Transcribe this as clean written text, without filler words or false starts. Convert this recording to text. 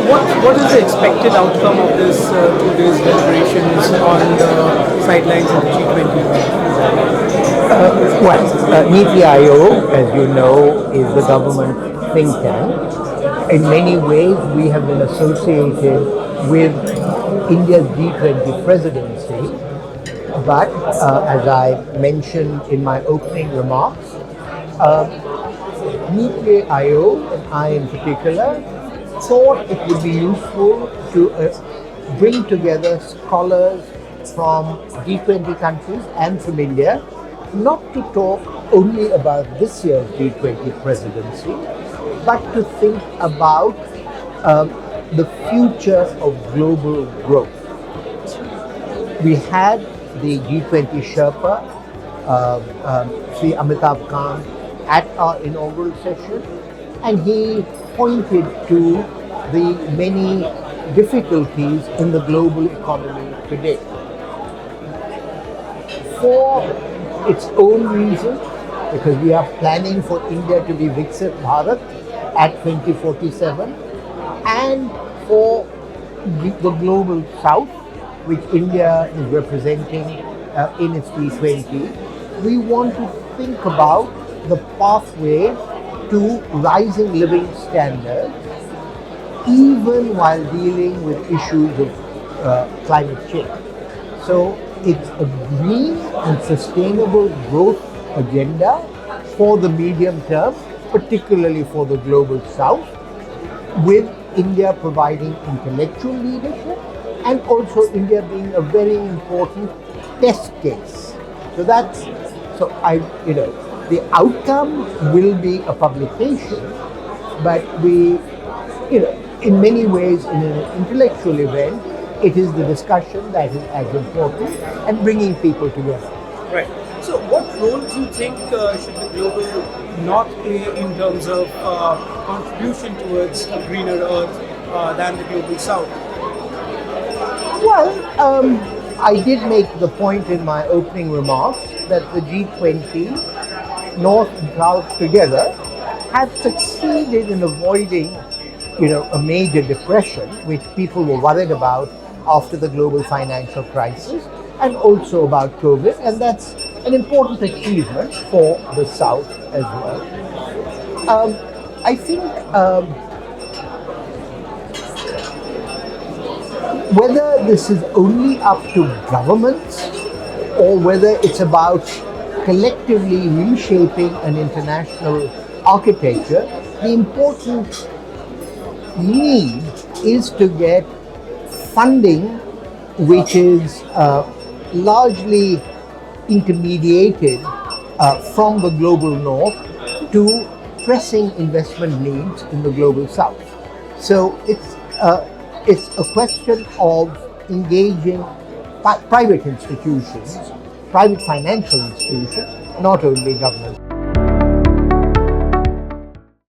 what is the expected outcome of this 2 days deliberations on the sidelines of the G20? Niti Aayog, as you know, is the government think tank. In many ways, we have been associated with India's G20 presidency. But as I mentioned in my opening remarks, Niti Aayog and I in particular thought it would be useful to bring together scholars from G20 countries and from India, not to talk only about this year's G20 presidency, but to think about the future of global growth. We had the G20 Sherpa, Sri Amitabh Kant, at our inaugural session, and he pointed to the many difficulties in the global economy today. For its own reasons, because we are planning for India to be Viksit Bharat at 2047, and for the global South, which India is representing in its G20, we want to think about the pathway to rising living standards, even while dealing with issues of climate change. So it's a green and sustainable growth agenda for the medium term, particularly for the global South, with India providing intellectual leadership and also India being a very important test case. The outcome will be a publication, but in many ways, in an intellectual event, it is the discussion that is as important and bringing people together. Right. So, what role do you think should the global North play in terms of contribution towards a greener Earth than the global South? Well, I did make the point in my opening remarks that the G20, North and South together, have succeeded in avoiding, a major depression, which people were worried about after the global financial crisis, and also about COVID, and that's an important achievement for the South as well. I think whether this is only up to governments or whether it's about collectively reshaping an international architecture, the important need is to get funding which is largely intermediated from the global North to pressing investment needs in the global South. So it's a question of engaging private institutions, private financial institutions, not only governments.